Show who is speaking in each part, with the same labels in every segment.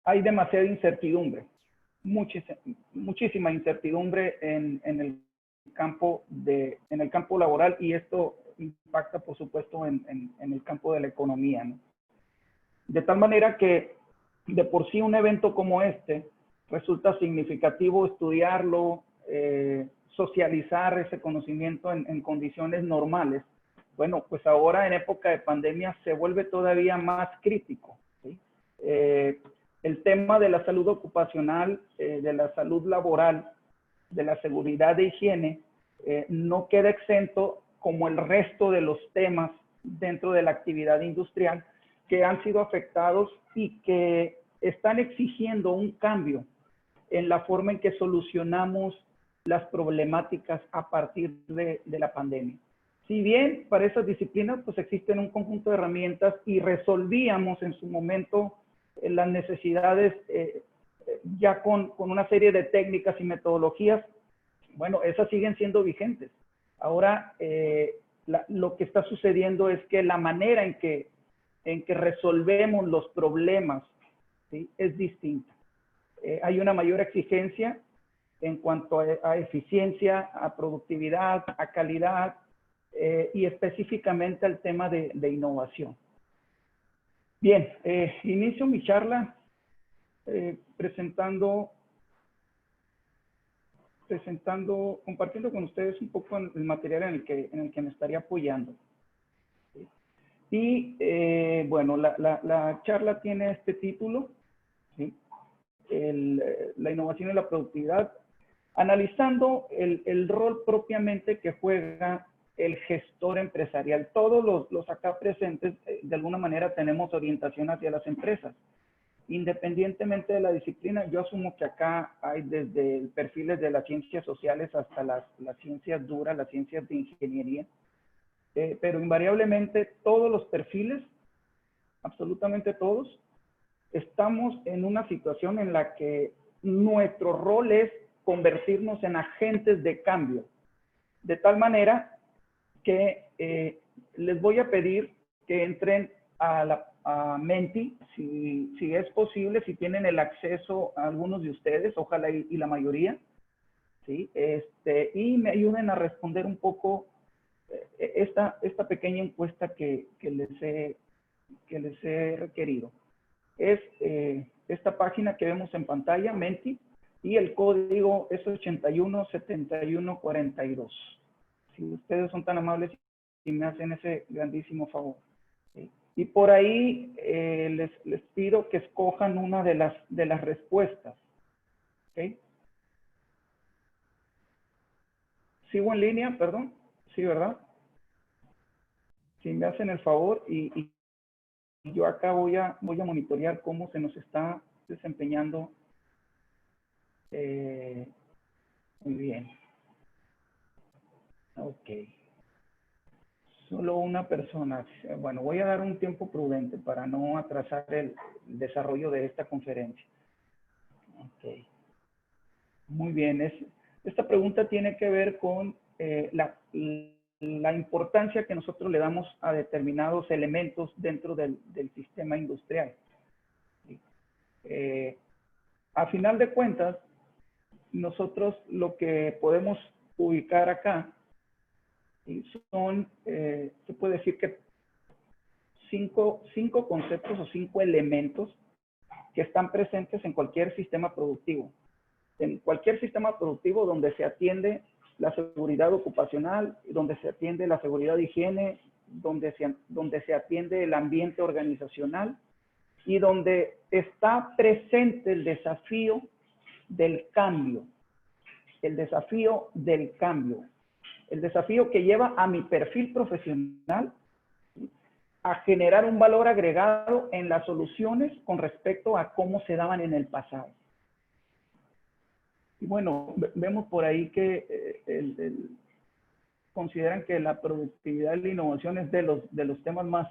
Speaker 1: hay demasiada incertidumbre, muchísima incertidumbre en el campo laboral, y esto impacta, por supuesto, en el campo de la economía, ¿no? De tal manera que de por sí un evento como este resulta significativo estudiarlo, socializar ese conocimiento en condiciones normales. Bueno, pues ahora en época de pandemia se vuelve todavía más crítico, ¿sí? El tema de la salud ocupacional, de la salud laboral, de la seguridad de higiene, no queda exento como el resto de los temas dentro de la actividad industrial que han sido afectados y que están exigiendo un cambio en la forma en que solucionamos las problemáticas a partir de la pandemia. Si bien para esas disciplinas pues existen un conjunto de herramientas y resolvíamos en su momento las necesidades ya con una serie de técnicas y metodologías, bueno, esas siguen siendo vigentes. Ahora, lo que está sucediendo es que la manera en que resolvemos los problemas, ¿sí?, es distinta. Hay una mayor exigencia en cuanto a eficiencia, a productividad, a calidad, y específicamente al tema de innovación. Bien, inicio mi charla compartiendo con ustedes un poco el material en el que me estaría apoyando. Y bueno, la charla tiene este título, ¿sí?, la innovación y la productividad, analizando el rol propiamente que juega el gestor empresarial. Todos los acá presentes, de alguna manera, tenemos orientación hacia las empresas. Independientemente de la disciplina, yo asumo que acá hay desde perfiles de las ciencias sociales hasta las ciencias duras, las ciencias de ingeniería, pero invariablemente todos los perfiles, absolutamente todos, estamos en una situación en la que nuestro rol es convertirnos en agentes de cambio, de tal manera que les voy a pedir que entren a Menti, si es posible, si tienen el acceso a algunos de ustedes, ojalá y la mayoría, ¿sí? Y me ayuden a responder un poco esta pequeña encuesta que les he requerido. Es esta página que vemos en pantalla, Menti, y el código es 817142. Si ustedes son tan amables y me hacen ese grandísimo favor, ¿sí? Y por ahí les pido que escojan una de las respuestas, ¿okay? ¿Sigo en línea? Perdón. Sí, ¿verdad? Si me hacen el favor, y yo acá voy a monitorear cómo se nos está desempeñando. Muy bien. Ok. Solo una persona. Bueno, voy a dar un tiempo prudente para no atrasar el desarrollo de esta conferencia. Ok. Muy bien. Esta pregunta tiene que ver con la importancia que nosotros le damos a determinados elementos dentro del sistema industrial. A final de cuentas, nosotros lo que podemos ubicar acá son, se puede decir que cinco conceptos o 5 elementos que están presentes en cualquier sistema productivo. En cualquier sistema productivo donde se atiende la seguridad ocupacional, donde se atiende la seguridad de higiene, donde se atiende el ambiente organizacional y donde está presente el desafío del cambio. El desafío del cambio. El desafío que lleva a mi perfil profesional a generar un valor agregado en las soluciones con respecto a cómo se daban en el pasado. Y bueno, vemos por ahí que consideran que la productividad y la innovación es de los temas más,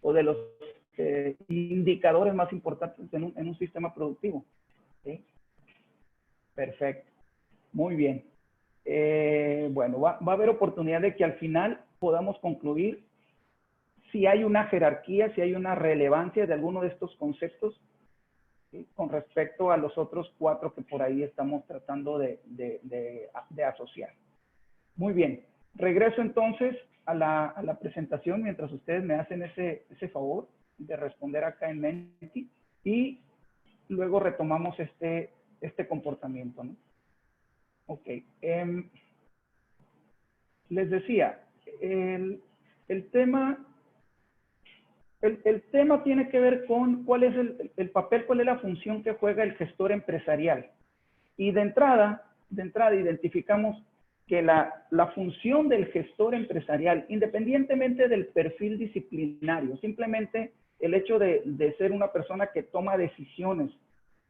Speaker 1: o de los indicadores más importantes en un sistema productivo. ¿Sí? Perfecto. Muy bien. Bueno, va a haber oportunidad de que al final podamos concluir si hay una jerarquía, si hay una relevancia de alguno de estos conceptos ¿sí? Con respecto a los otros 4 que por ahí estamos tratando de asociar. Muy bien. Regreso entonces a la presentación mientras ustedes me hacen ese favor de responder acá en Menti y luego retomamos este comportamiento, ¿no? Ok. Les decía, el tema tiene que ver con cuál es el papel, cuál es la función que juega el gestor empresarial. Y de entrada identificamos que la función del gestor empresarial, independientemente del perfil disciplinario, simplemente el hecho de ser una persona que toma decisiones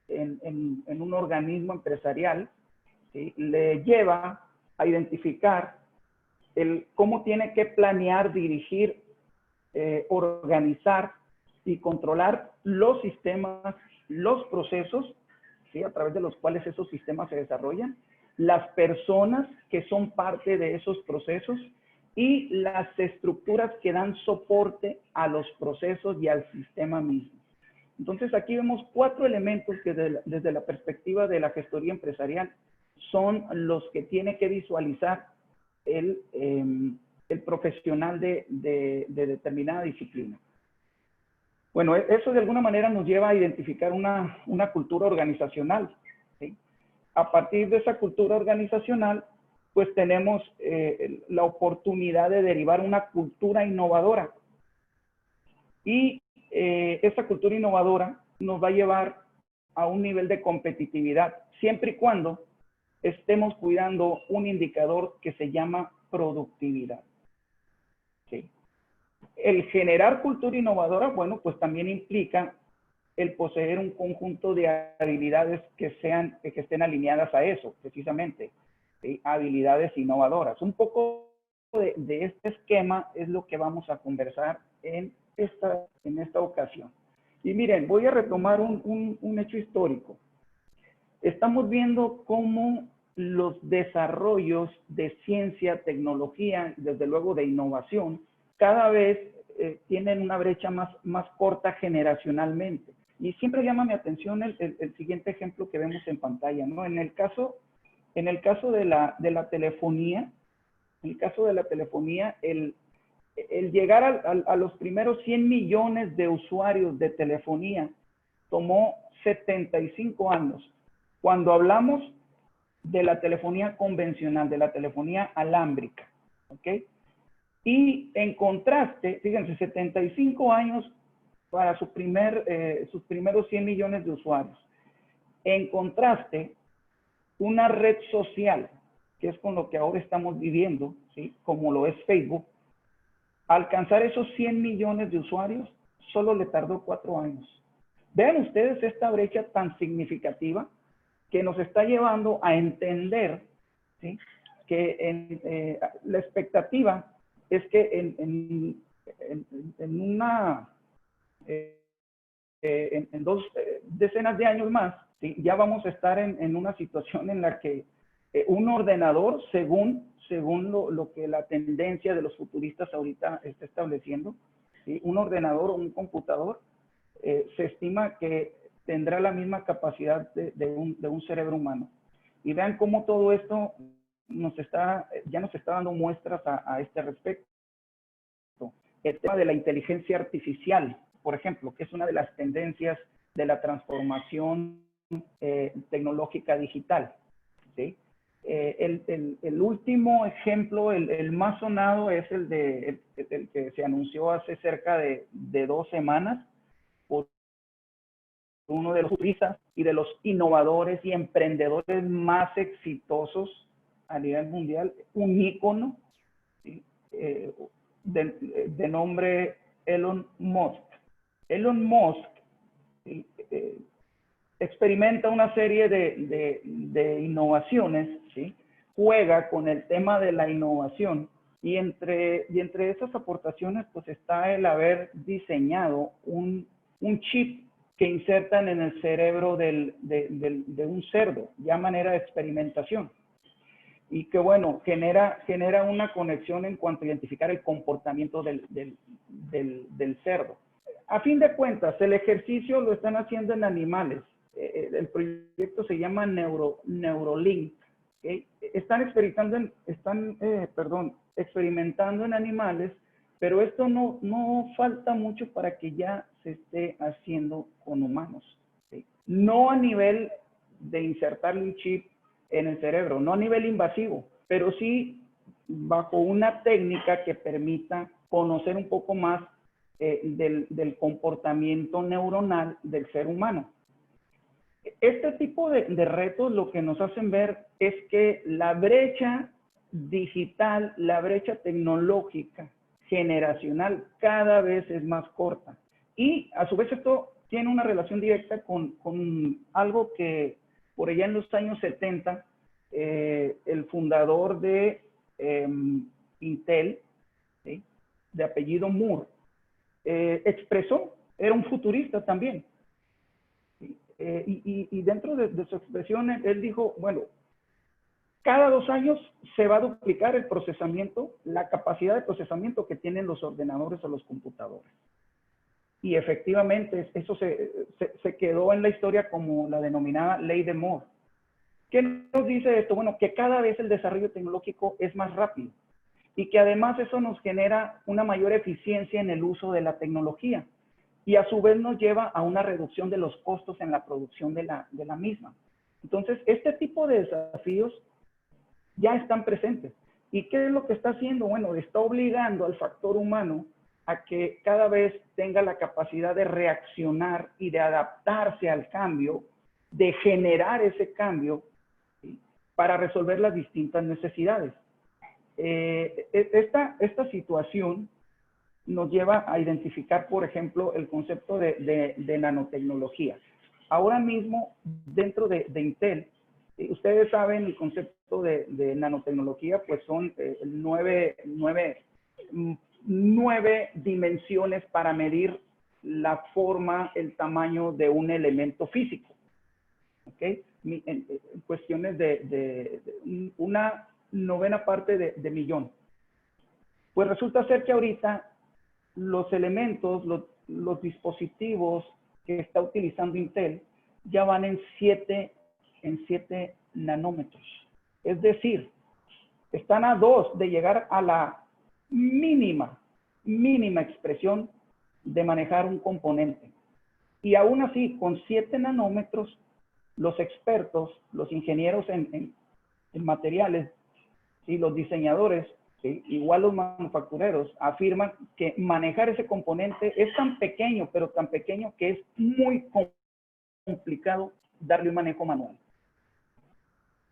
Speaker 1: en un organismo empresarial, ¿sí? Le lleva a identificar cómo tiene que planear, dirigir, organizar y controlar los sistemas, los procesos, ¿sí? A través de los cuales esos sistemas se desarrollan, las personas que son parte de esos procesos y las estructuras que dan soporte a los procesos y al sistema mismo. Entonces aquí vemos 4 elementos que desde la perspectiva de la gestoría empresarial son los que tiene que visualizar el profesional de determinada disciplina. Bueno, eso de alguna manera nos lleva a identificar una cultura organizacional, ¿sí? A partir de esa cultura organizacional, pues tenemos la oportunidad de derivar una cultura innovadora. Y esa cultura innovadora nos va a llevar a un nivel de competitividad, siempre y cuando estemos cuidando un indicador que se llama productividad. ¿Sí? El generar cultura innovadora, bueno, pues también implica el poseer un conjunto de habilidades que estén alineadas a eso, precisamente, ¿sí? Habilidades innovadoras. Un poco de este esquema es lo que vamos a conversar en esta ocasión. Y miren, voy a retomar un hecho histórico. Estamos viendo cómo los desarrollos de ciencia, tecnología, desde luego de innovación, cada vez tienen una brecha más corta generacionalmente. Y siempre llama mi atención el siguiente ejemplo que vemos en pantalla, ¿no? En el caso de la telefonía, el llegar a los primeros 100 millones de usuarios de telefonía tomó 75 años. Cuando hablamos de la telefonía convencional, de la telefonía alámbrica, ¿ok? Y en contraste, fíjense, 75 años para sus primeros 100 millones de usuarios. En contraste, una red social, que es con lo que ahora estamos viviendo, ¿sí? Como lo es Facebook, alcanzar esos 100 millones de usuarios solo le tardó 4 años. Vean ustedes esta brecha tan significativa que nos está llevando a entender, ¿sí? Que la expectativa es que en 2 decenas de años más, ¿sí? Ya vamos a estar en una situación en la que un ordenador, según lo que la tendencia de los futuristas ahorita está estableciendo, ¿sí? Un ordenador o un computador se estima que tendrá la misma capacidad de un cerebro humano. Y vean cómo todo esto ya nos está dando muestras a este respecto. El tema de la inteligencia artificial, por ejemplo, que es una de las tendencias de la transformación tecnológica digital, ¿sí? El último ejemplo, el más sonado, es el que se anunció hace cerca de 2 semanas por uno de los futuristas y de los innovadores y emprendedores más exitosos a nivel mundial, un ícono, ¿sí? De nombre Elon Musk. Elon Musk experimenta una serie de innovaciones, ¿sí? Juega con el tema de la innovación y entre esas aportaciones pues está el haber diseñado un chip que insertan en el cerebro de un cerdo, ya manera de experimentación. Y que, bueno, genera una conexión en cuanto a identificar el comportamiento del cerdo. A fin de cuentas, el ejercicio lo están haciendo en animales, el proyecto se llama Neurolink. ¿Okay? Están experimentando en animales, pero esto no falta mucho para que ya se esté haciendo con humanos. ¿Okay? No a nivel de insertarle un chip en el cerebro, no a nivel invasivo, pero sí bajo una técnica que permita conocer un poco más del comportamiento neuronal del ser humano. Este tipo de retos lo que nos hacen ver es que la brecha digital, la brecha tecnológica generacional cada vez es más corta. Y a su vez esto tiene una relación directa con algo que por allá en los años 70, el fundador de Intel, ¿sí?, de apellido Moore, expresó, era un futurista también. Y dentro de su expresión, él dijo, bueno, cada 2 años se va a duplicar el procesamiento, la capacidad de procesamiento que tienen los ordenadores o los computadores. Y efectivamente, eso se quedó en la historia como la denominada ley de Moore. ¿Qué nos dice esto? Bueno, que cada vez el desarrollo tecnológico es más rápido y que además eso nos genera una mayor eficiencia en el uso de la tecnología y a su vez nos lleva a una reducción de los costos en la producción de la misma. Entonces, este tipo de desafíos ya están presentes. ¿Y qué es lo que está haciendo? Bueno, está obligando al factor humano a que cada vez tenga la capacidad de reaccionar y de adaptarse al cambio, de generar ese cambio, ¿sí?, para resolver las distintas necesidades. Esta situación nos lleva a identificar, por ejemplo, el concepto de nanotecnología. Ahora mismo, dentro de Intel, ustedes saben el concepto de nanotecnología, pues son 9 dimensiones para medir la forma, el tamaño de un elemento físico. ¿Okay? En cuestiones de una novena parte de millón. Pues resulta ser que ahorita los elementos, los dispositivos que está utilizando Intel ya van en 7 nanómetros. Es decir, están a 2 de llegar a la mínima expresión de manejar un componente. Y aún así, con 7 nanómetros, los expertos, los ingenieros en materiales y los diseñadores, ¿sí?, igual los manufactureros, afirman que manejar ese componente es tan pequeño, pero tan pequeño que es muy complicado darle un manejo manual.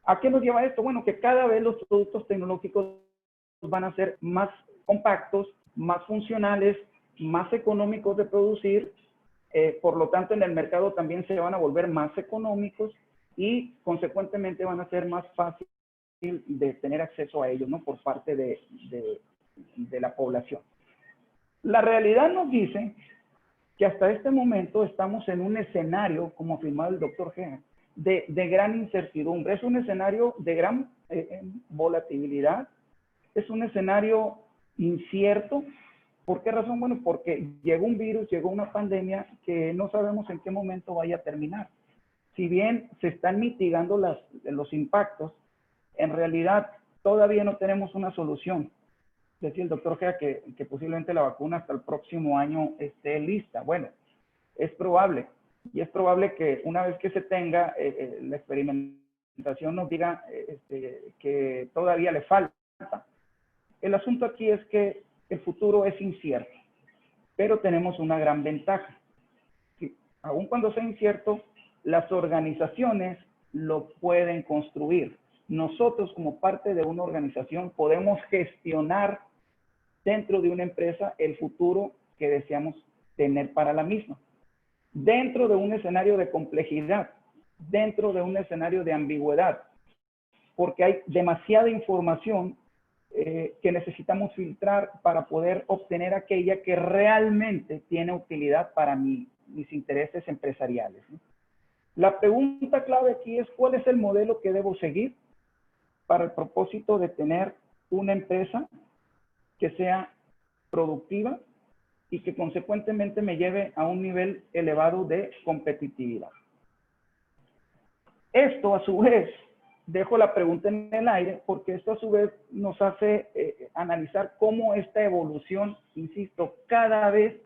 Speaker 1: ¿A qué nos lleva esto? Bueno, que cada vez los productos tecnológicos van a ser más compactos, más funcionales, más económicos de producir, por lo tanto en el mercado también se van a volver más económicos y consecuentemente van a ser más fáciles de tener acceso a ellos, ¿no?, por parte de la población. La realidad nos dice que hasta este momento estamos en un escenario, como afirmaba el doctor G, de gran incertidumbre. Es un escenario de gran volatilidad, es un escenario incierto. ¿Por qué razón? Bueno, porque llegó un virus, llegó una pandemia que no sabemos en qué momento vaya a terminar. Si bien se están mitigando los impactos, en realidad todavía no tenemos una solución. Decía el doctor Gea que posiblemente la vacuna hasta el próximo año esté lista. Bueno, es probable. Y es probable que una vez que se tenga, la experimentación nos diga que todavía le falta. El asunto aquí es que el futuro es incierto, pero tenemos una gran ventaja. Sí, aun cuando sea incierto, las organizaciones lo pueden construir. Nosotros, como parte de una organización, podemos gestionar dentro de una empresa el futuro que deseamos tener para la misma. Dentro de un escenario de complejidad, dentro de un escenario de ambigüedad, porque hay demasiada información que necesitamos filtrar para poder obtener aquella que realmente tiene utilidad para mis intereses empresariales, ¿no? La pregunta clave aquí es: ¿cuál es el modelo que debo seguir para el propósito de tener una empresa que sea productiva y que consecuentemente me lleve a un nivel elevado de competitividad? Esto a su vez, dejo la pregunta en el aire, porque esto a su vez nos hace analizar cómo esta evolución, insisto, cada vez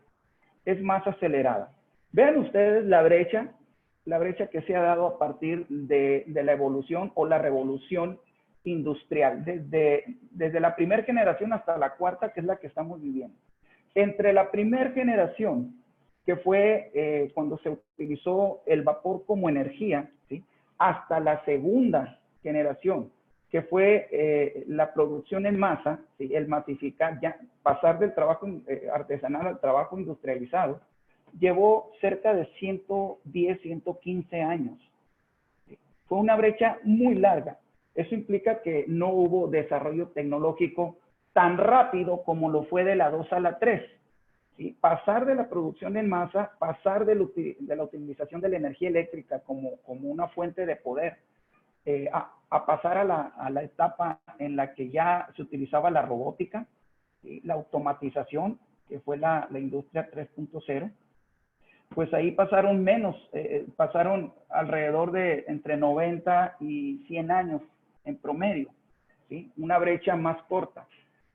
Speaker 1: es más acelerada. Vean ustedes la brecha que se ha dado a partir de la evolución o la revolución industrial, desde la primera generación hasta la cuarta, que es la que estamos viviendo. Entre la primera generación, que fue cuando se utilizó el vapor como energía, ¿sí?, hasta la segunda generación, que fue la producción en masa, ¿sí?, el masificar, ya pasar del trabajo artesanal al trabajo industrializado, llevó cerca de 110, 115 años. Fue una brecha muy larga. Eso implica que no hubo desarrollo tecnológico tan rápido como lo fue de la 2 a la 3. ¿Sí? Pasar de la producción en masa, pasar de la utilización de la energía eléctrica como una fuente de poder, a pasar a la etapa en la que ya se utilizaba la robótica, ¿sí?, la automatización, que fue la industria 3.0, pues ahí pasaron pasaron alrededor de entre 90 y 100 años en promedio, ¿sí?, una brecha más corta.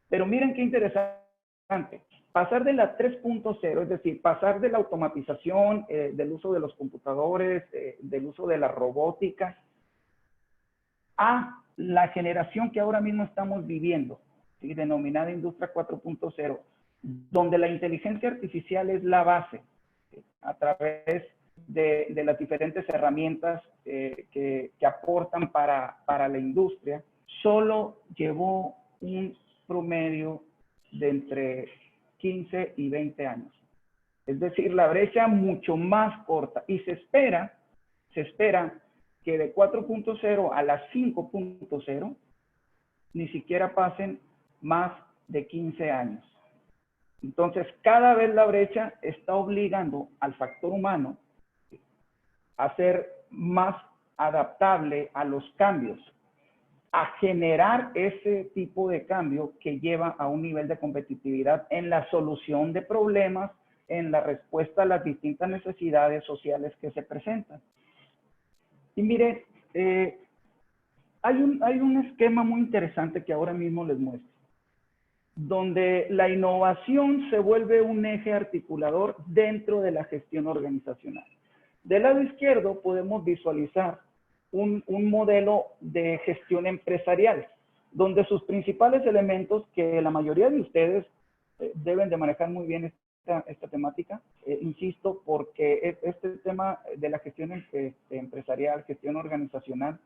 Speaker 1: Pero miren qué interesante. Pasar de la 3.0, es decir, pasar de la automatización, del uso de los computadores, del uso de la robótica, a la generación que ahora mismo estamos viviendo, ¿sí?, denominada Industria 4.0, donde la inteligencia artificial es la base, ¿sí?, a través de las diferentes herramientas que aportan para la industria, solo llevó un promedio de entre 15 y 20 años. Es decir, la brecha mucho más corta. Y se espera que de 4.0 a la 5.0 ni siquiera pasen más de 15 años. Entonces, cada vez la brecha está obligando al factor humano a ser más adaptable a los cambios, a generar ese tipo de cambio que lleva a un nivel de competitividad en la solución de problemas, en la respuesta a las distintas necesidades sociales que se presentan. Y mire, hay un esquema muy interesante que ahora mismo les muestro, donde la innovación se vuelve un eje articulador dentro de la gestión organizacional. Del lado izquierdo podemos visualizar un modelo de gestión empresarial, donde sus principales elementos, que la mayoría de ustedes deben de manejar muy bien esta temática, insisto, porque este tema de la gestión empresarial, gestión organizacional,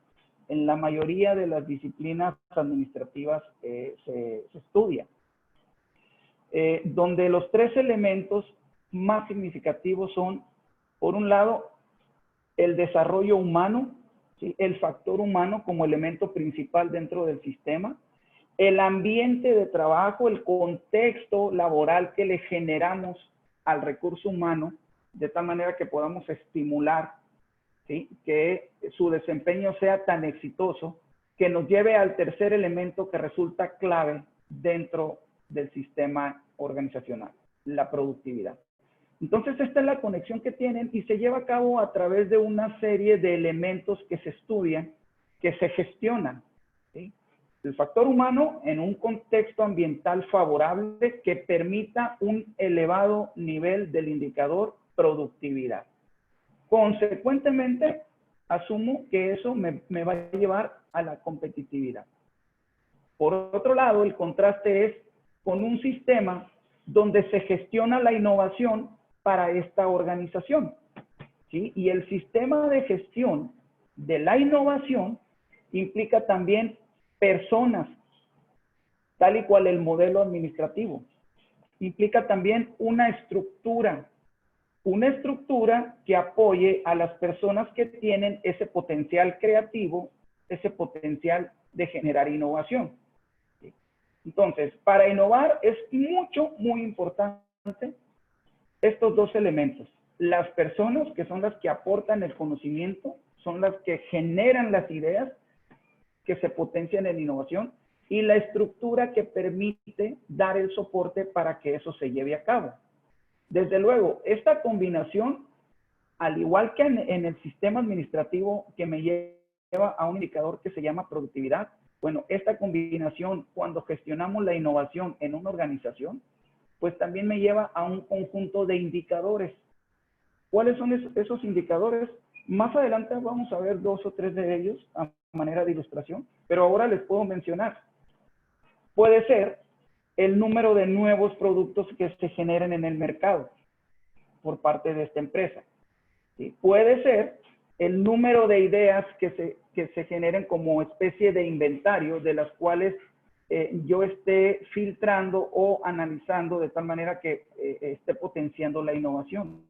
Speaker 1: en la mayoría de las disciplinas administrativas se estudia, donde los tres elementos más significativos son, por un lado, el desarrollo humano, ¿sí?, el factor humano como elemento principal dentro del sistema, el ambiente de trabajo, el contexto laboral que le generamos al recurso humano, de tal manera que podamos estimular, ¿sí?, que su desempeño sea tan exitoso, que nos lleve al tercer elemento que resulta clave dentro del sistema organizacional, la productividad. Entonces, esta es la conexión que tienen y se lleva a cabo a través de una serie de elementos que se estudian, que se gestionan, ¿sí? El factor humano en un contexto ambiental favorable que permita un elevado nivel del indicador productividad. Consecuentemente, asumo que eso me va a llevar a la competitividad. Por otro lado, el contraste es con un sistema donde se gestiona la innovación para esta organización, ¿sí? Y el sistema de gestión de la innovación implica también personas, tal y cual el modelo administrativo. Implica también una estructura que apoye a las personas que tienen ese potencial creativo, ese potencial de generar innovación. ¿Sí? Entonces, para innovar es muy importante estos dos elementos. Las personas, que son las que aportan el conocimiento, son las que generan las ideas que se potencian en innovación, y la estructura que permite dar el soporte para que eso se lleve a cabo. Desde luego, esta combinación al igual que en el sistema administrativo que me lleva a un indicador que se llama productividad, bueno, esta combinación, cuando gestionamos la innovación en una organización, pues también me lleva a un conjunto de indicadores. ¿Cuáles son esos indicadores? Más adelante vamos a ver 2 o 3 de ellos a manera de ilustración, pero ahora les puedo mencionar. Puede ser el número de nuevos productos que se generen en el mercado por parte de esta empresa. ¿Sí? Puede ser el número de ideas que se generen como especie de inventario, de las cuales yo esté filtrando o analizando de tal manera que esté potenciando la innovación.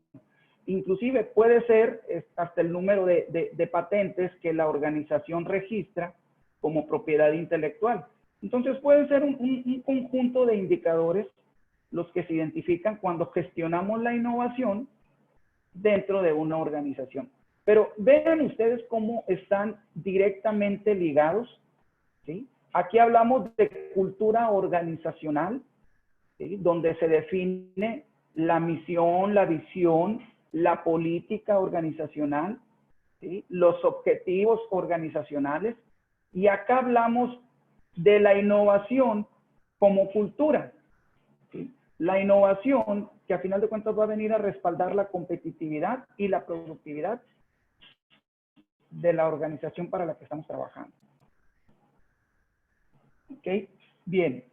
Speaker 1: Inclusive puede ser hasta el número de patentes que la organización registra como propiedad intelectual. Entonces pueden ser un conjunto de indicadores los que se identifican cuando gestionamos la innovación dentro de una organización. Pero vean ustedes cómo están directamente ligados, ¿sí? Aquí hablamos de cultura organizacional, ¿sí? Donde se define la misión, la visión, la política organizacional, ¿sí? Los objetivos organizacionales. Y acá hablamos de la innovación como cultura, ¿sí? La innovación que a final de cuentas va a venir a respaldar la competitividad y la productividad de la organización para la que estamos trabajando. ¿Ok? Bien.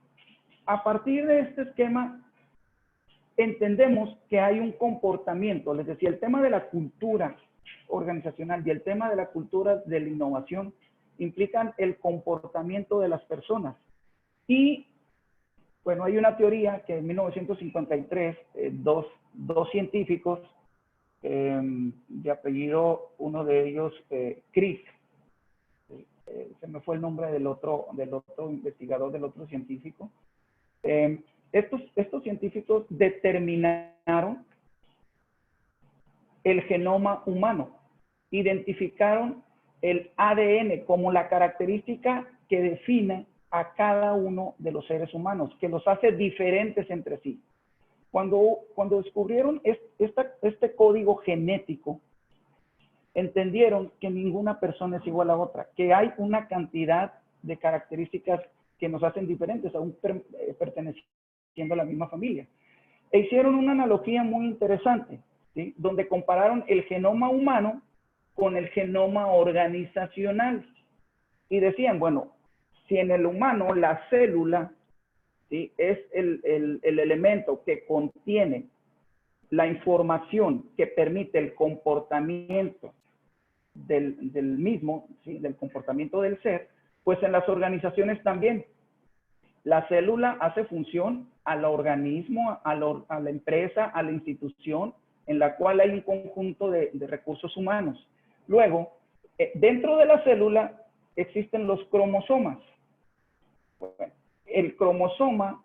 Speaker 1: A partir de este esquema, entendemos que hay un comportamiento. Les decía, el tema de la cultura organizacional y el tema de la cultura de la innovación implican el comportamiento de las personas. Y, bueno, hay una teoría que en 1953, dos científicos, de apellido, uno de ellos, Crick, se me fue el nombre del otro investigador, del otro científico. Estos científicos determinaron el genoma humano, identificaron el ADN como la característica que define a cada uno de los seres humanos, que los hace diferentes entre sí. Cuando descubrieron este código genético, entendieron que ninguna persona es igual a otra, que hay una cantidad de características que nos hacen diferentes, aún perteneciendo a la misma familia. E hicieron una analogía muy interesante, ¿sí? Donde compararon el genoma humano con el genoma organizacional. Y decían, bueno, si en el humano la célula, ¿sí?, es el elemento que contiene la información que permite el comportamiento del mismo, ¿sí?, del comportamiento del ser, pues en las organizaciones también. La célula hace función al organismo, a la empresa, a la institución, en la cual hay un conjunto de recursos humanos. Luego, dentro de la célula existen los cromosomas. Bueno, el cromosoma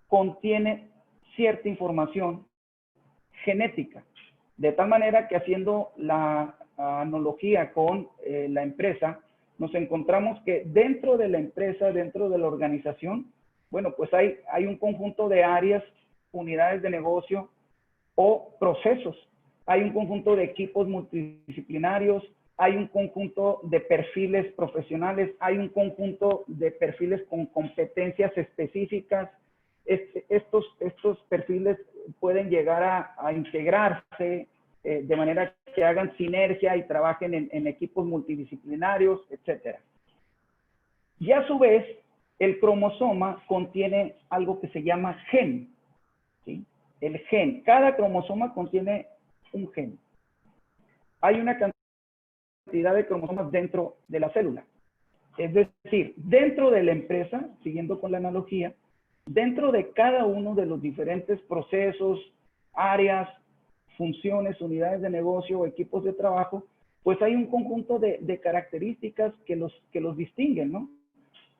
Speaker 1: contiene cierta información genética, de tal manera que, haciendo la analogía con la empresa, nos encontramos que dentro de la empresa, dentro de la organización, bueno, pues hay un conjunto de áreas, unidades de negocio o procesos. Hay un conjunto de equipos multidisciplinarios, hay un conjunto de perfiles profesionales, hay un conjunto de perfiles con competencias específicas. Estos perfiles pueden llegar a integrarse de manera que hagan sinergia y trabajen en equipos multidisciplinarios, etc. Y a su vez, el cromosoma contiene algo que se llama gen, ¿sí? El gen. Cada cromosoma contiene un gen. Hay una cantidad de cromosomas dentro de la célula. Es decir, dentro de la empresa, siguiendo con la analogía, dentro de cada uno de los diferentes procesos, áreas, funciones, unidades de negocio o equipos de trabajo, pues hay un conjunto de características que los distinguen, ¿no?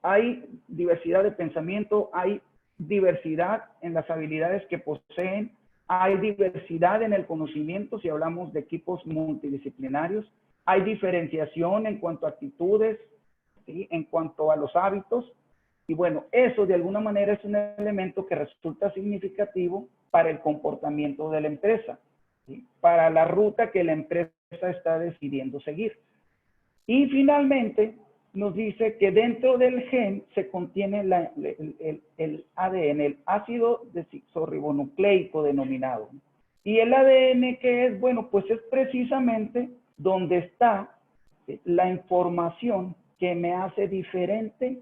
Speaker 1: Hay diversidad de pensamiento, hay diversidad en las habilidades que poseen, hay diversidad en el conocimiento si hablamos de equipos multidisciplinarios, hay diferenciación en cuanto a actitudes, ¿sí?, en cuanto a los hábitos. Y bueno, eso de alguna manera es un elemento que resulta significativo para el comportamiento de la empresa. ¿sí? Para la ruta que la empresa está decidiendo seguir. Y finalmente nos dice que dentro del gen se contiene el ADN, el ácido desoxirribonucleico denominado. Y el ADN, ¿qué es? Bueno, pues es precisamente donde está la información que me hace diferente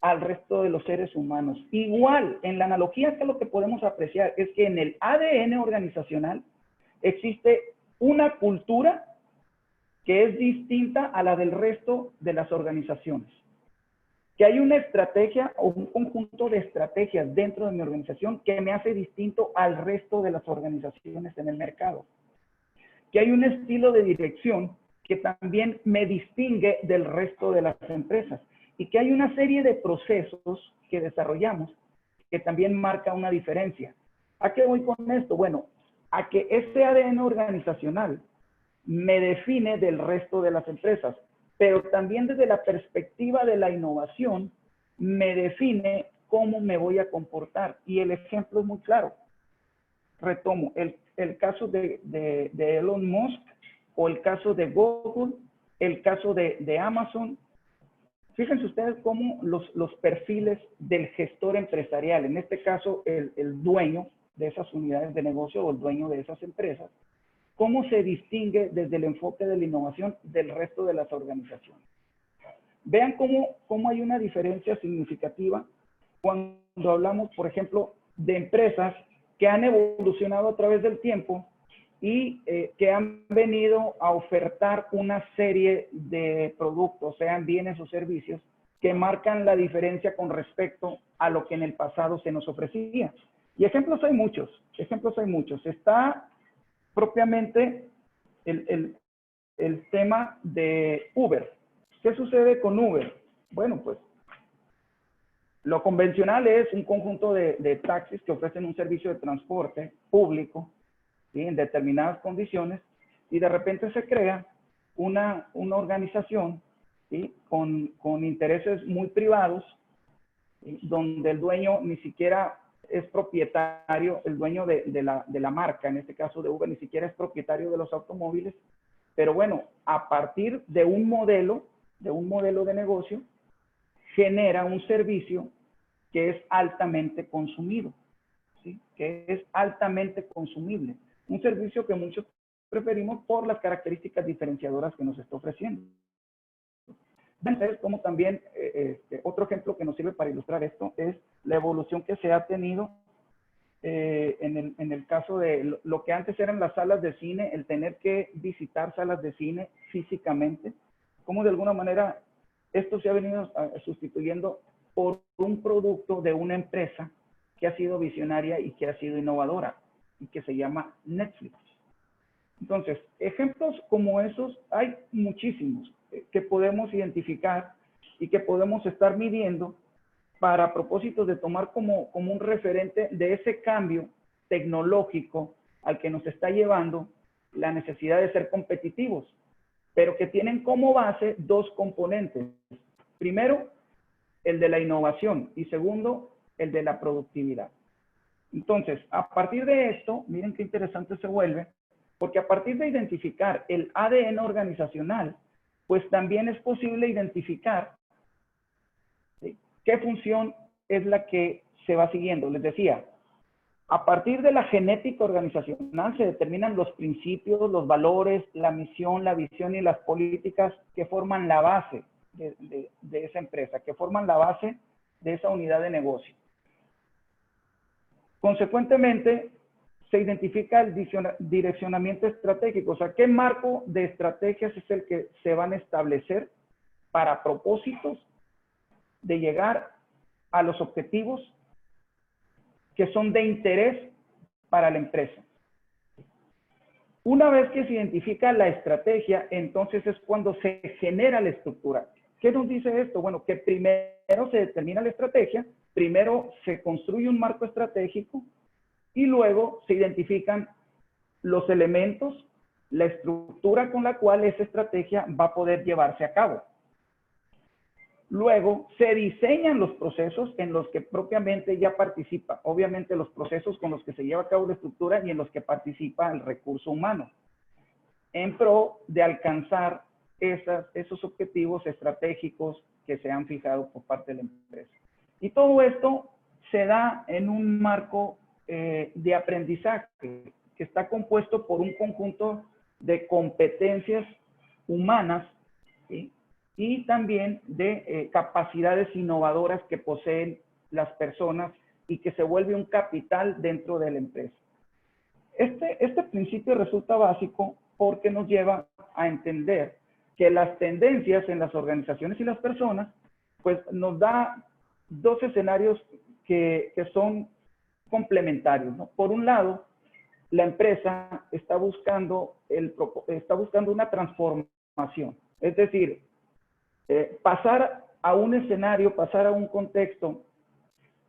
Speaker 1: al resto de los seres humanos. Igual, en la analogía que lo que podemos apreciar es que en el ADN organizacional existe una cultura que es distinta a la del resto de las organizaciones. Que hay una estrategia o un conjunto de estrategias dentro de mi organización que me hace distinto al resto de las organizaciones en el mercado. Que hay un estilo de dirección que también me distingue del resto de las empresas. Y que hay una serie de procesos que desarrollamos que también marca una diferencia. ¿A qué voy con esto? Bueno, a que este ADN organizacional me define del resto de las empresas, pero también desde la perspectiva de la innovación me define cómo me voy a comportar. Y el ejemplo es muy claro. Retomo, el caso de Elon Musk o el caso de Google, el caso de Amazon. Fíjense ustedes cómo los perfiles del gestor empresarial, en este caso el dueño de esas unidades de negocio o el dueño de esas empresas, cómo se distingue desde el enfoque de la innovación del resto de las organizaciones. Vean cómo hay una diferencia significativa cuando hablamos, por ejemplo, de empresas que han evolucionado a través del tiempo y que han venido a ofertar una serie de productos, sean bienes o servicios, que marcan la diferencia con respecto a lo que en el pasado se nos ofrecía. Y ejemplos hay muchos, Está propiamente el tema de Uber. ¿Qué sucede con Uber? Bueno, pues lo convencional es un conjunto de taxis que ofrecen un servicio de transporte público, ¿sí? En determinadas condiciones, y de repente se crea una organización, ¿sí? con intereses muy privados, ¿sí? Donde el dueño ni siquiera es propietario, el dueño de la marca, en este caso de Uber, ni siquiera es propietario de los automóviles, pero bueno, a partir de un modelo de negocio, genera un servicio que es altamente consumido, ¿sí? Que es altamente consumible. Un servicio que muchos preferimos por las características diferenciadoras que nos está ofreciendo. Entonces, como también otro ejemplo que nos sirve para ilustrar esto es la evolución que se ha tenido en el caso de lo que antes eran las salas de cine, el tener que visitar salas de cine físicamente, como de alguna manera esto se ha venido sustituyendo por un producto de una empresa que ha sido visionaria y que ha sido innovadora y que se llama Netflix. Entonces, ejemplos como esos hay muchísimos que podemos identificar y que podemos estar midiendo para propósitos de tomar como un referente de ese cambio tecnológico al que nos está llevando la necesidad de ser competitivos, pero que tienen como base dos componentes. Primero, el de la innovación y segundo, el de la productividad. Entonces, a partir de esto, miren qué interesante se vuelve, porque a partir de identificar el ADN organizacional, pues también es posible identificar, ¿sí?, qué función es la que se va siguiendo. Les decía, a partir de la genética organizacional se determinan los principios, los valores, la misión, la visión y las políticas que forman la base de esa empresa, que forman la base de esa unidad de negocio. Consecuentemente, se identifica el direccionamiento estratégico, o sea, qué marco de estrategias es el que se van a establecer para propósitos de llegar a los objetivos que son de interés para la empresa. Una vez que se identifica la estrategia, entonces es cuando se genera la estructura. ¿Qué nos dice esto? Bueno, que primero se determina la estrategia, primero se construye un marco estratégico y luego se identifican los elementos, la estructura con la cual esa estrategia va a poder llevarse a cabo. Luego se diseñan los procesos en los que propiamente ya participa, obviamente los procesos con los que se lleva a cabo la estructura y en los que participa el recurso humano, en pro de alcanzar esos objetivos estratégicos que se han fijado por parte de la empresa. Y todo esto se da en un marco de aprendizaje que está compuesto por un conjunto de competencias humanas, ¿sí? Y también de capacidades innovadoras que poseen las personas y que se vuelve un capital dentro de la empresa. Este principio resulta básico porque nos lleva a entender que las tendencias en las organizaciones y las personas, pues nos da dos escenarios que son complementarios, ¿no? Por un lado, la empresa está buscando una transformación, es decir, pasar a un escenario, pasar a un contexto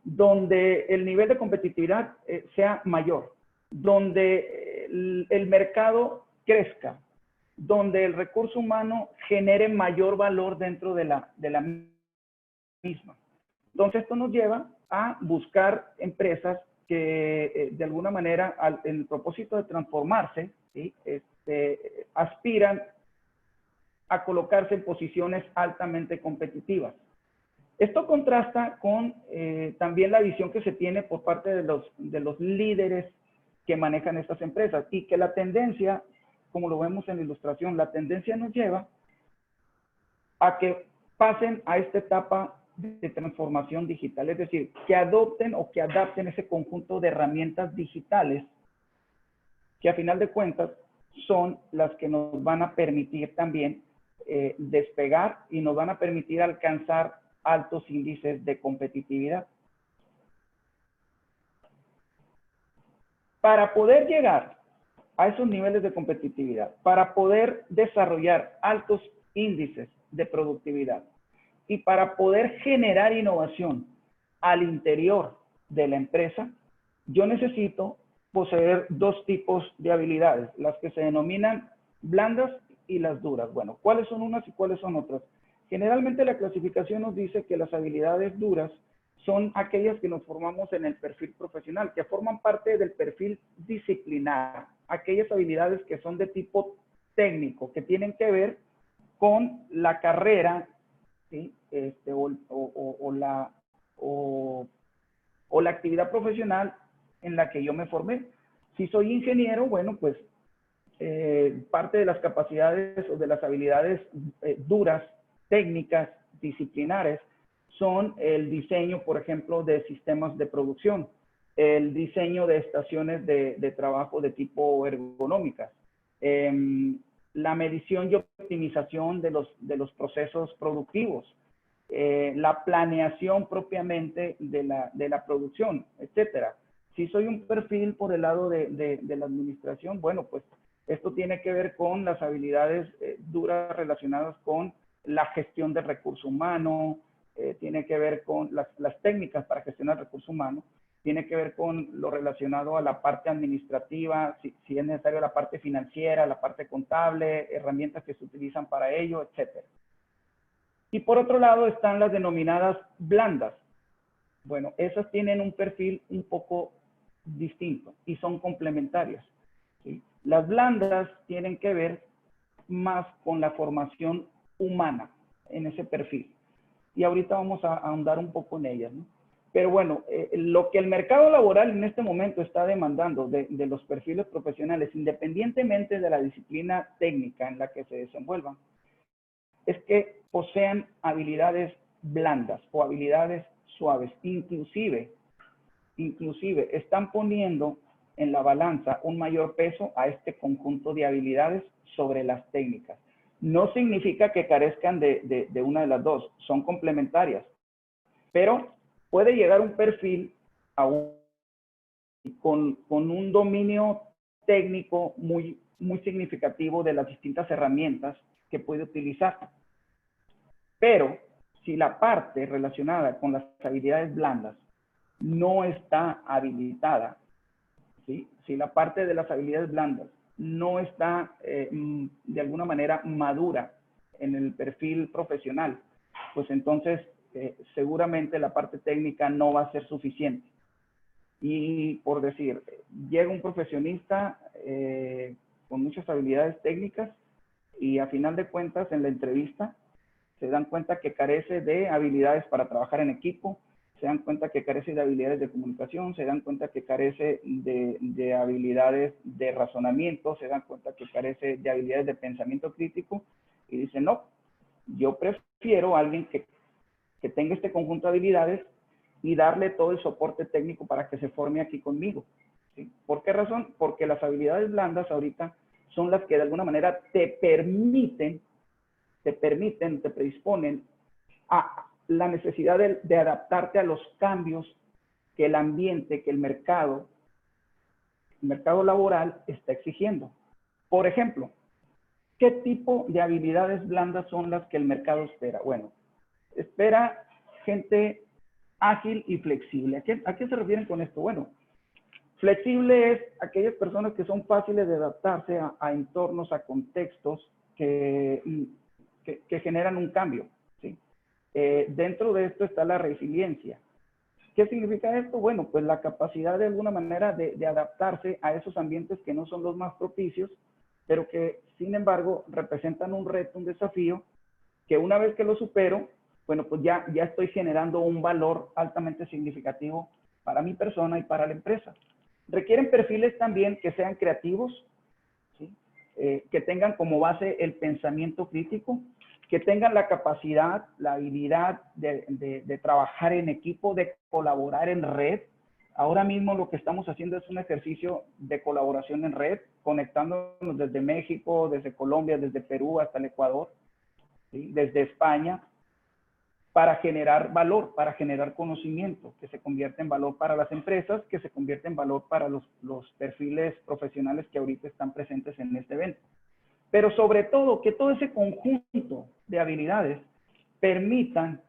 Speaker 1: donde el nivel de competitividad sea mayor, donde el mercado crezca, donde el recurso humano genere mayor valor dentro de la misma. Entonces, esto nos lleva a buscar empresas que de alguna manera, en el propósito de transformarse, ¿sí? Aspiran a colocarse en posiciones altamente competitivas. Esto contrasta con también la visión que se tiene por parte de los líderes que manejan estas empresas y que la tendencia, como lo vemos en la ilustración, la tendencia nos lleva a que pasen a esta etapa de transformación digital, es decir, que adopten o que adapten ese conjunto de herramientas digitales que a final de cuentas son las que nos van a permitir también despegar y nos van a permitir alcanzar altos índices de competitividad. Para poder llegar a esos niveles de competitividad, para poder desarrollar altos índices de productividad y para poder generar innovación al interior de la empresa, yo necesito poseer dos tipos de habilidades, las que se denominan blandas y las duras. Bueno, ¿cuáles son unas y cuáles son otras? Generalmente la clasificación nos dice que las habilidades duras son aquellas que nos formamos en el perfil profesional, que forman parte del perfil disciplinar, aquellas habilidades que son de tipo técnico, que tienen que ver con la carrera, ¿sí? o la actividad profesional en la que yo me formé. Si soy ingeniero, bueno, pues parte de las capacidades o de las habilidades duras, técnicas, disciplinares, son el diseño, por ejemplo, de sistemas de producción, el diseño de estaciones de trabajo de tipo ergonómicas, la medición y optimización de los procesos productivos, la planeación propiamente de la producción, etcétera. Si soy un perfil por el lado de la administración, bueno, pues esto tiene que ver con las habilidades duras relacionadas con la gestión del recurso humano, tiene que ver con las técnicas para gestionar el recurso humano, tiene que ver con lo relacionado a la parte administrativa, si es necesario la parte financiera, la parte contable, herramientas que se utilizan para ello, etc. Y por otro lado están las denominadas blandas. Bueno, esas tienen un perfil un poco distinto y son complementarias, ¿sí? Las blandas tienen que ver más con la formación humana en ese perfil. Y ahorita vamos a ahondar un poco en ellas, ¿no? Pero bueno, lo que el mercado laboral en este momento está demandando de los perfiles profesionales, independientemente de la disciplina técnica en la que se desenvuelvan, es que posean habilidades blandas o habilidades suaves. Inclusive están poniendo en la balanza un mayor peso a este conjunto de habilidades sobre las técnicas. No significa que carezcan de una de las dos, son complementarias, pero puede llegar un perfil con un dominio técnico muy significativo de las distintas herramientas que puede utilizar. Pero si la parte relacionada con las habilidades blandas no está habilitada, ¿sí? Si la parte de las habilidades blandas no está de alguna manera madura en el perfil profesional, pues entonces seguramente la parte técnica no va a ser suficiente. Y por decir, llega un profesionista con muchas habilidades técnicas y a final de cuentas en la entrevista se dan cuenta que carece de habilidades para trabajar en equipo, se dan cuenta que carece de habilidades de comunicación, se dan cuenta que carece de habilidades de razonamiento, se dan cuenta que carece de habilidades de pensamiento crítico y dicen, no, yo prefiero a alguien que tenga este conjunto de habilidades y darle todo el soporte técnico para que se forme aquí conmigo. ¿Sí? ¿Por qué razón? Porque las habilidades blandas ahorita son las que de alguna manera te predisponen a la necesidad de adaptarte a los cambios que el ambiente, que el mercado laboral está exigiendo. Por ejemplo, ¿qué tipo de habilidades blandas son las que el mercado espera? Bueno, espera gente ágil y flexible. ¿A qué se refieren con esto? Bueno, flexible es aquellas personas que son fáciles de adaptarse a entornos, a contextos que generan un cambio. ¿Sí? Dentro de esto está la resiliencia. ¿Qué significa esto? Bueno, pues la capacidad de alguna manera de adaptarse a esos ambientes que no son los más propicios, pero que sin embargo representan un reto, un desafío, que una vez que lo supero, bueno, pues ya estoy generando un valor altamente significativo para mi persona y para la empresa. Requieren perfiles también que sean creativos, ¿sí? Que tengan como base el pensamiento crítico, que tengan la capacidad, la habilidad de trabajar en equipo, de colaborar en red. Ahora mismo lo que estamos haciendo es un ejercicio de colaboración en red, conectándonos desde México, desde Colombia, desde Perú hasta el Ecuador, ¿sí? Desde España, para generar valor, para generar conocimiento, que se convierte en valor para las empresas, que se convierte en valor para los perfiles profesionales que ahorita están presentes en este evento. Pero sobre todo, que todo ese conjunto de habilidades permitan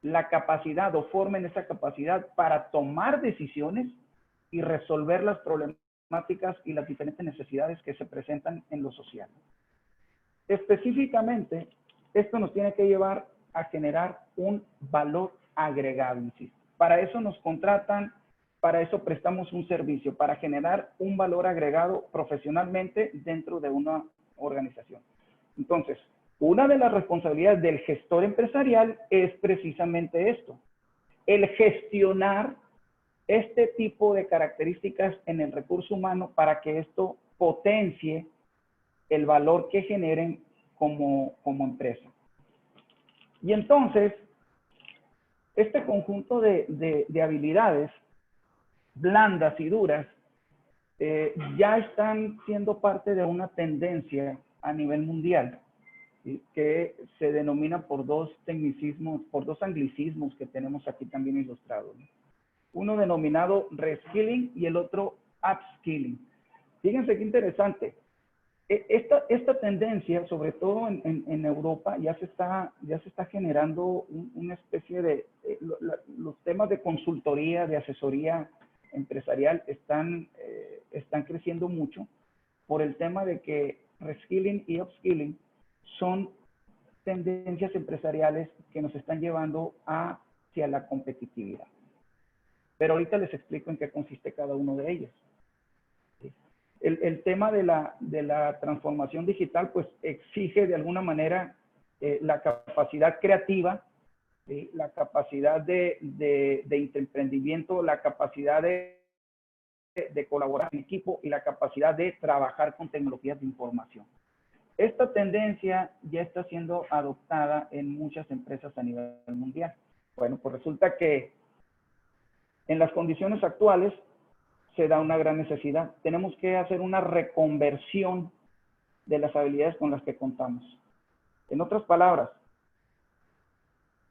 Speaker 1: la capacidad o formen esa capacidad para tomar decisiones y resolver las problemáticas y las diferentes necesidades que se presentan en lo social. Específicamente, esto nos tiene que llevar a generar un valor agregado, insisto. Para eso nos contratan, para eso prestamos un servicio, para generar un valor agregado profesionalmente dentro de una organización. Entonces, una de las responsabilidades del gestor empresarial es precisamente esto, el gestionar este tipo de características en el recurso humano para que esto potencie el valor que generen como empresa. Y entonces, este conjunto de habilidades blandas y duras ya están siendo parte de una tendencia a nivel mundial, ¿sí? Que se denomina por dos tecnicismos, por dos anglicismos que tenemos aquí también ilustrados, ¿no? Uno denominado reskilling y el otro upskilling. Fíjense qué interesante. Esta tendencia, sobre todo en Europa, ya se está generando una especie de... los temas de consultoría, de asesoría empresarial están creciendo mucho por el tema de que reskilling y upskilling son tendencias empresariales que nos están llevando hacia la competitividad. Pero ahorita les explico en qué consiste cada uno de ellos. El tema de la transformación digital pues exige de alguna manera la capacidad creativa, ¿sí? La capacidad de emprendimiento, la capacidad de colaborar en equipo y la capacidad de trabajar con tecnologías de información. Esta tendencia ya está siendo adoptada en muchas empresas a nivel mundial. Bueno, pues resulta que en las condiciones actuales se da una gran necesidad. Tenemos que hacer una reconversión de las habilidades con las que contamos. En otras palabras,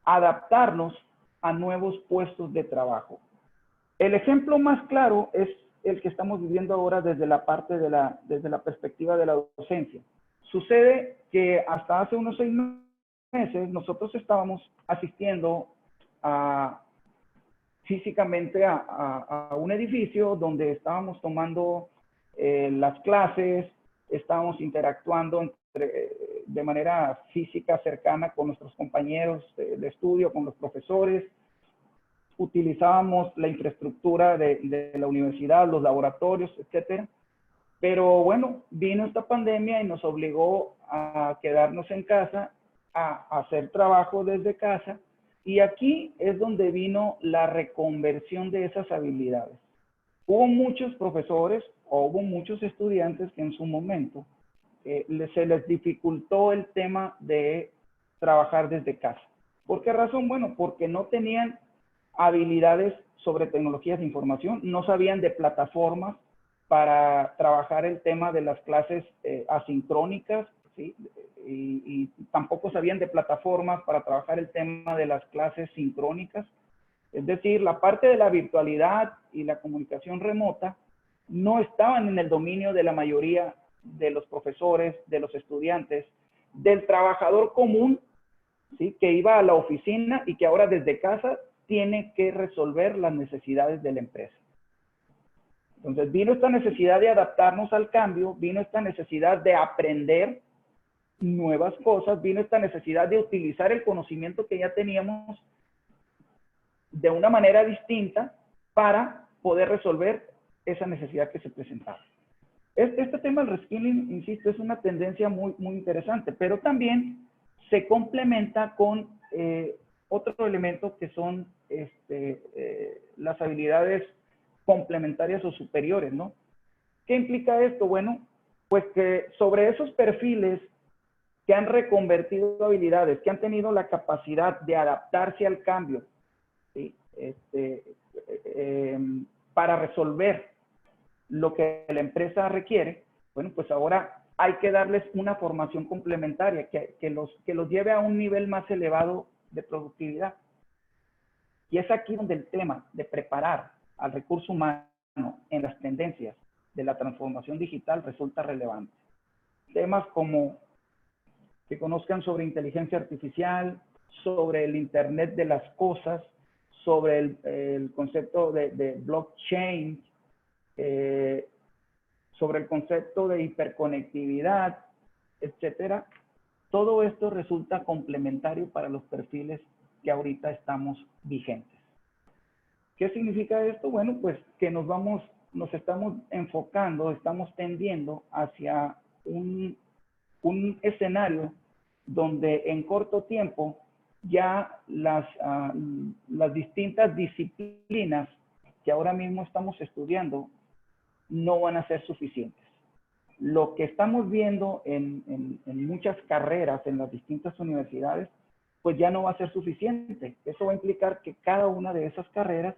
Speaker 1: adaptarnos a nuevos puestos de trabajo. El ejemplo más claro es el que estamos viviendo ahora desde la perspectiva de la docencia. Sucede que hasta hace unos 6 meses nosotros estábamos asistiendo físicamente a un edificio donde estábamos tomando las clases, estábamos interactuando de manera física cercana con nuestros compañeros de estudio, con los profesores. Utilizábamos la infraestructura de la universidad, los laboratorios, etcétera. Pero bueno, vino esta pandemia y nos obligó a quedarnos en casa, a hacer trabajo desde casa. Y aquí es donde vino la reconversión de esas habilidades. Hubo muchos profesores o hubo muchos estudiantes que en su momento se les dificultó el tema de trabajar desde casa. ¿Por qué razón? Bueno, porque no tenían habilidades sobre tecnologías de información, no sabían de plataformas para trabajar el tema de las clases asincrónicas, ¿sí? Y tampoco sabían de plataformas para trabajar el tema de las clases sincrónicas. Es decir, la parte de la virtualidad y la comunicación remota no estaban en el dominio de la mayoría de los profesores, de los estudiantes, del trabajador común, ¿sí? Que iba a la oficina y que ahora desde casa tiene que resolver las necesidades de la empresa. Entonces vino esta necesidad de adaptarnos al cambio, vino esta necesidad de aprender nuevas cosas, vino esta necesidad de utilizar el conocimiento que ya teníamos de una manera distinta para poder resolver esa necesidad que se presentaba. Este tema del reskilling, insisto, es una tendencia muy interesante, pero también se complementa con otro elemento que son las habilidades complementarias o superiores, ¿no? ¿Qué implica esto? Bueno, pues que sobre esos perfiles que han reconvertido habilidades, que han tenido la capacidad de adaptarse al cambio, ¿sí? Para resolver lo que la empresa requiere, bueno, pues ahora hay que darles una formación complementaria que los lleve a un nivel más elevado de productividad. Y es aquí donde el tema de preparar al recurso humano en las tendencias de la transformación digital resulta relevante. Temas como que conozcan sobre inteligencia artificial, sobre el Internet de las cosas, sobre el concepto de blockchain, sobre el concepto de hiperconectividad, etcétera. Todo esto resulta complementario para los perfiles que ahorita estamos vigentes. ¿Qué significa esto? Bueno, pues que nos estamos enfocando, estamos tendiendo hacia un escenario donde en corto tiempo ya las distintas disciplinas que ahora mismo estamos estudiando no van a ser suficientes. Lo que estamos viendo en muchas carreras en las distintas universidades, pues ya no va a ser suficiente. Eso va a implicar que cada una de esas carreras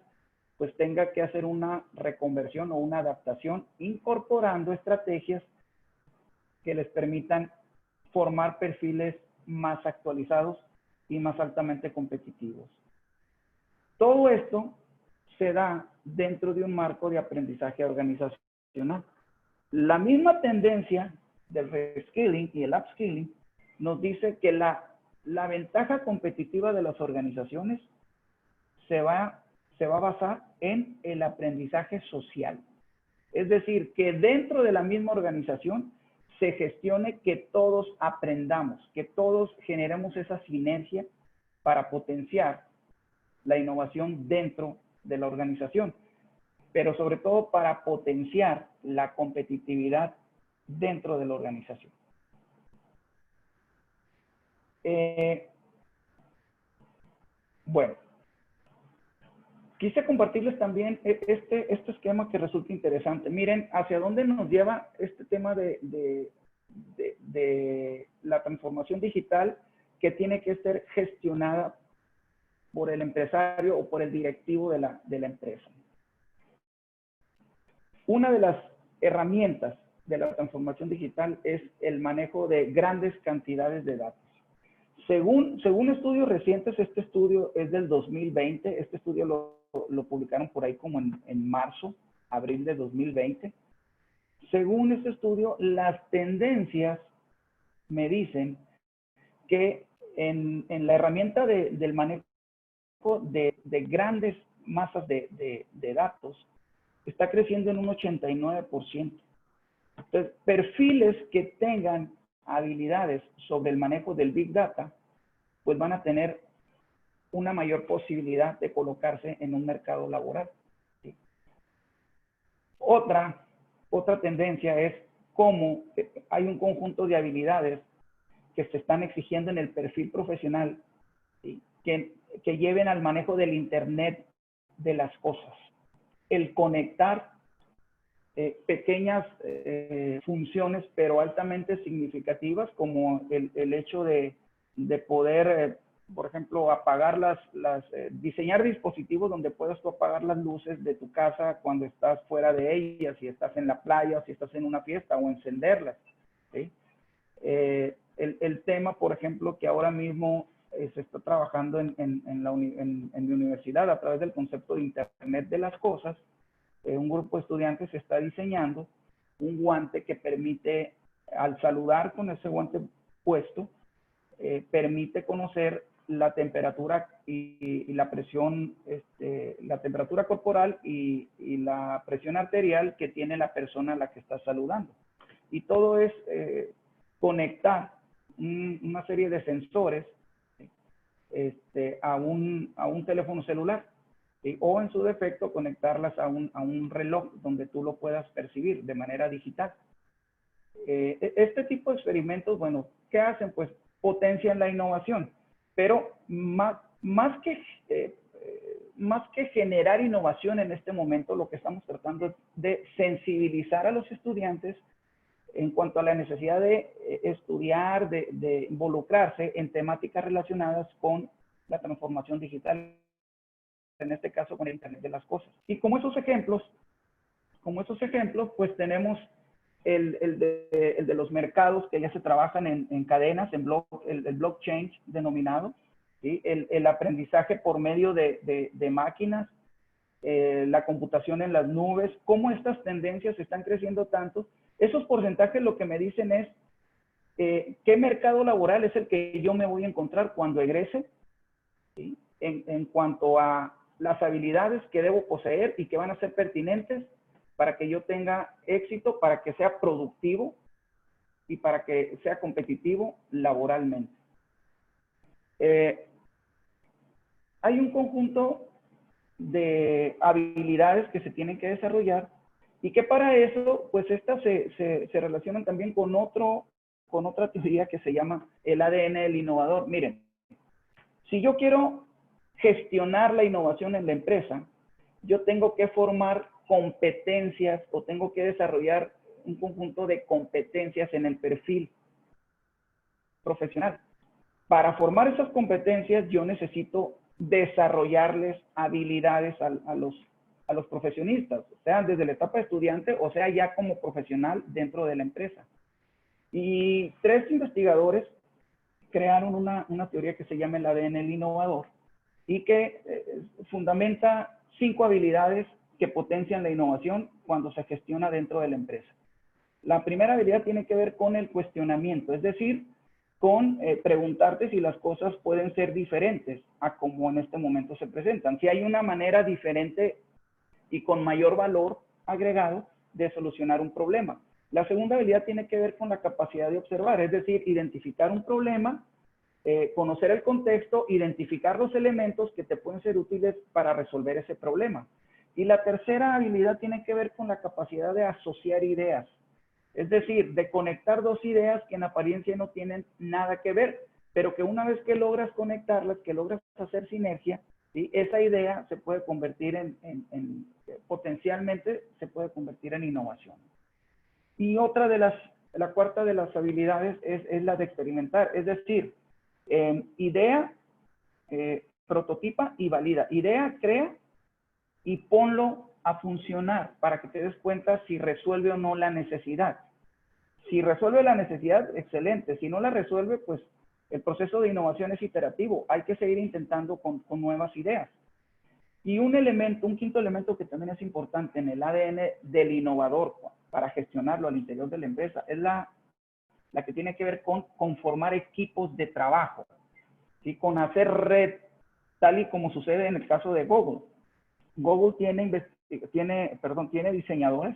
Speaker 1: pues tenga que hacer una reconversión o una adaptación, incorporando estrategias que les permitan formar perfiles más actualizados y más altamente competitivos. Todo esto se da dentro de un marco de aprendizaje organizacional. La misma tendencia del reskilling y el upskilling nos dice que la ventaja competitiva de las organizaciones se va a basar en el aprendizaje social. Es decir, que dentro de la misma organización se gestione que todos aprendamos, que todos generemos esa sinergia para potenciar la innovación dentro de la organización, pero sobre todo para potenciar la competitividad dentro de la organización. Bueno, quise compartirles también este esquema que resulta interesante. Miren hacia dónde nos lleva este tema de la transformación digital que tiene que ser gestionada por el empresario o por el directivo de la empresa. Una de las herramientas de la transformación digital es el manejo de grandes cantidades de datos. Según estudios recientes, este estudio es del 2020, este estudio lo publicaron por ahí como en marzo, abril de 2020. Según este estudio, las tendencias me dicen que en la herramienta del manejo de grandes masas de datos está creciendo en un 89%. Entonces, perfiles que tengan habilidades sobre el manejo del Big Data, pues van a tener una mayor posibilidad de colocarse en un mercado laboral. ¿Sí? Otra tendencia es cómo hay un conjunto de habilidades que se están exigiendo en el perfil profesional, ¿sí? que lleven al manejo del Internet de las cosas. El conectar pequeñas funciones, pero altamente significativas, como el hecho de poder, por ejemplo, apagar diseñar dispositivos donde puedas tú apagar las luces de tu casa cuando estás fuera de ellas, si estás en la playa, si estás en una fiesta, o encenderlas. ¿Sí? El tema, por ejemplo, que ahora mismo se está trabajando en mi universidad a través del concepto de Internet de las Cosas. Un grupo de estudiantes está diseñando un guante que permite, al saludar con ese guante puesto, permite conocer la temperatura y la presión, la temperatura corporal y la presión arterial que tiene la persona a la que está saludando. Y todo es conectar una serie de sensores a un teléfono celular. ¿Sí? O en su defecto conectarlas a un reloj donde tú lo puedas percibir de manera digital. Este tipo de experimentos, bueno, ¿qué hacen? Pues potencian la innovación, pero más que generar innovación en este momento, lo que estamos tratando es de sensibilizar a los estudiantes en cuanto a la necesidad de estudiar, de involucrarse en temáticas relacionadas con la transformación digital, en este caso con el Internet de las Cosas. Y como esos ejemplos, pues tenemos el de los mercados que ya se trabajan en cadenas, el blockchain denominado, ¿sí? El aprendizaje por medio de máquinas, la computación en las nubes, cómo estas tendencias están creciendo tanto. Esos porcentajes lo que me dicen es qué mercado laboral es el que yo me voy a encontrar cuando egrese, ¿sí? En cuanto a las habilidades que debo poseer y que van a ser pertinentes para que yo tenga éxito, para que sea productivo y para que sea competitivo laboralmente. Hay un conjunto de habilidades que se tienen que desarrollar y que para eso, pues estas se relacionan también con otra teoría que se llama el ADN del innovador. Miren, si yo quiero gestionar la innovación en la empresa, yo tengo que formar competencias o tengo que desarrollar un conjunto de competencias en el perfil profesional. Para formar esas competencias, yo necesito desarrollarles habilidades a los profesionistas, sean desde la etapa de estudiante o sea ya como profesional dentro de la empresa. Y 3 investigadores crearon una teoría que se llama el ADN del innovador y que fundamenta 5 habilidades que potencian la innovación cuando se gestiona dentro de la empresa. La primera habilidad tiene que ver con el cuestionamiento, es decir, con preguntarte si las cosas pueden ser diferentes a como en este momento se presentan. Si hay una manera diferente y con mayor valor agregado de solucionar un problema. La segunda habilidad tiene que ver con la capacidad de observar, es decir, identificar un problema, conocer el contexto, identificar los elementos que te pueden ser útiles para resolver ese problema. Y la tercera habilidad tiene que ver con la capacidad de asociar ideas. Es decir, de conectar 2 ideas que en apariencia no tienen nada que ver, pero que una vez que logras conectarlas, que logras hacer sinergia, ¿sí? Esa idea se puede convertir potencialmente se puede convertir en innovación. Y la cuarta de las habilidades es la de experimentar, es decir, idea, prototipa y valida. Idea, crea y ponlo a funcionar para que te des cuenta si resuelve o no la necesidad. Si resuelve la necesidad, excelente. Si no la resuelve, pues el proceso de innovación es iterativo. Hay que seguir intentando con nuevas ideas. Y un quinto elemento que también es importante en el ADN del innovador para gestionarlo al interior de la empresa es la que tiene que ver con conformar equipos de trabajo, ¿sí? Con hacer red, tal y como sucede en el caso de Google. Google tiene diseñadores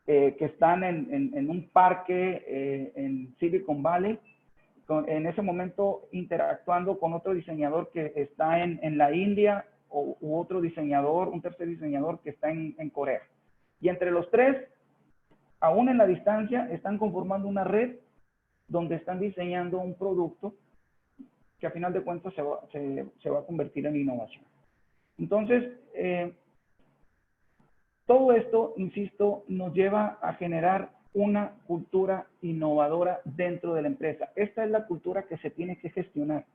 Speaker 1: que están en un parque en Silicon Valley, en ese momento interactuando con otro diseñador que está en la India u otro diseñador, un tercer diseñador que está en Corea. Y entre los tres, aún en la distancia, están conformando una red donde están diseñando un producto que a final de cuentas se va a convertir en innovación. Entonces, todo esto, insisto, nos lleva a generar una cultura innovadora dentro de la empresa. Esta es la cultura que se tiene que gestionar.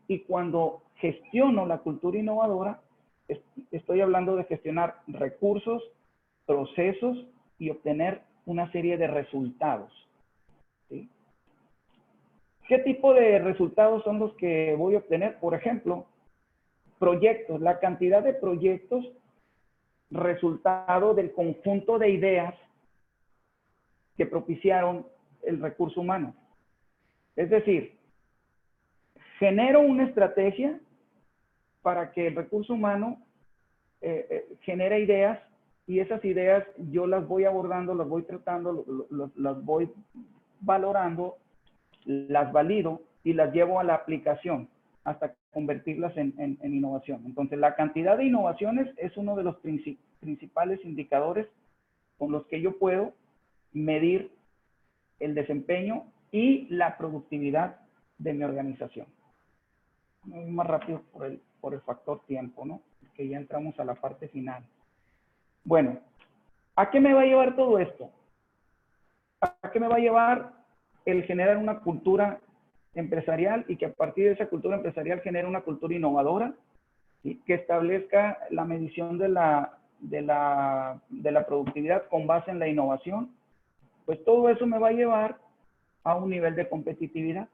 Speaker 1: Y cuando gestiono la cultura innovadora, estoy hablando de gestionar recursos, procesos y obtener una serie de resultados. ¿Sí? ¿Qué tipo de resultados son los que voy a obtener? Por ejemplo, proyectos, la cantidad de proyectos resultado del conjunto de ideas que propiciaron el recurso humano. Es decir, genero una estrategia para que el recurso humano genere ideas y esas ideas yo las voy abordando, las voy tratando, las voy valorando, las valido y las llevo a la aplicación hasta convertirlas en innovación. Entonces, la cantidad de innovaciones es uno de los principales indicadores con los que yo puedo medir el desempeño y la productividad de mi organización. Muy más rápido por el factor tiempo, ¿no? Que ya entramos a la parte final. Bueno, ¿a qué me va a llevar todo esto? ¿A qué me va a llevar el generar una cultura empresarial y que a partir de esa cultura empresarial genere una cultura innovadora, ¿sí? Que establezca la medición de la productividad con base en la innovación? Pues todo eso me va a llevar a un nivel de competitividad.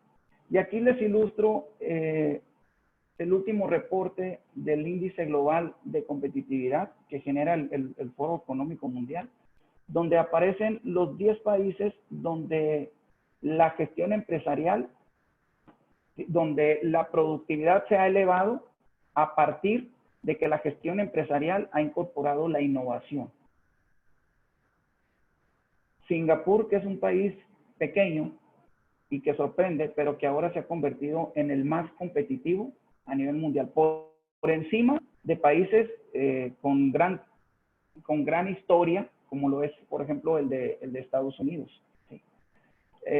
Speaker 1: Y aquí les ilustro el último reporte del índice global de competitividad que genera el Foro Económico Mundial, donde aparecen los 10 países donde la gestión empresarial, donde la productividad se ha elevado a partir de que la gestión empresarial ha incorporado la innovación. Singapur, que es un país pequeño y que sorprende, pero que ahora se ha convertido en el más competitivo a nivel mundial, por encima de países con gran historia, como lo es, por ejemplo, el de Estados Unidos. ¿Sí?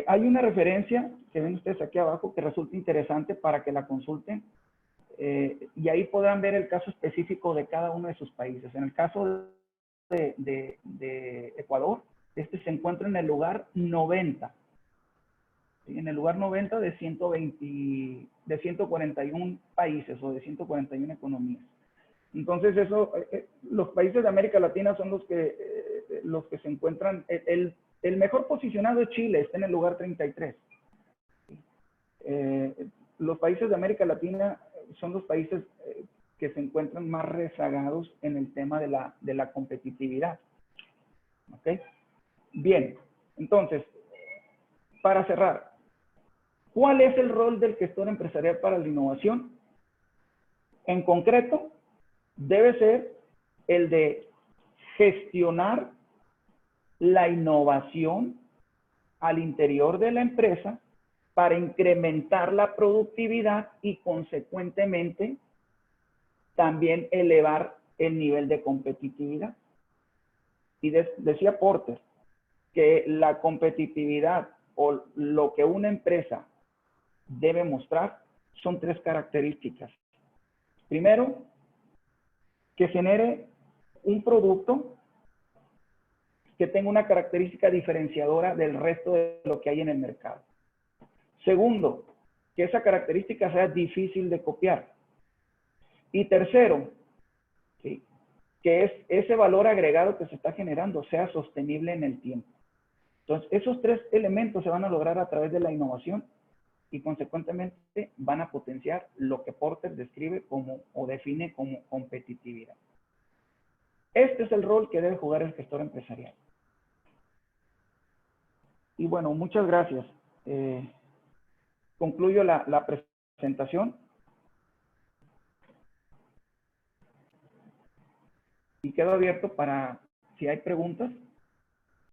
Speaker 1: Hay una referencia que ven ustedes aquí abajo que resulta interesante para que la consulten y ahí podrán ver el caso específico de cada uno de sus países. En el caso de Ecuador, este se encuentra en el lugar 90. ¿Sí? En el lugar 90 de 141 países o de 141 economías. Entonces, los países de América Latina son los que se encuentran, el mejor posicionado es Chile, está en el lugar 33. Los países de América Latina son los países que se encuentran más rezagados en el tema de la competitividad. ¿Ok? Bien, entonces, para cerrar, ¿cuál es el rol del gestor empresarial para la innovación? En concreto, debe ser el de gestionar la innovación al interior de la empresa para incrementar la productividad y consecuentemente también elevar el nivel de competitividad. Y decía Porter que la competitividad o lo que una empresa debe mostrar son 3 características. Primero, que genere un producto que tenga una característica diferenciadora del resto de lo que hay en el mercado. Segundo, que esa característica sea difícil de copiar. Y tercero, ¿sí? Que ese valor agregado que se está generando sea sostenible en el tiempo. Entonces, esos 3 elementos se van a lograr a través de la innovación y consecuentemente van a potenciar lo que Porter describe como o define como competitividad. Este es el rol que debe jugar el gestor empresarial. Y bueno, muchas gracias. Concluyo la presentación. Y quedo abierto para si hay preguntas.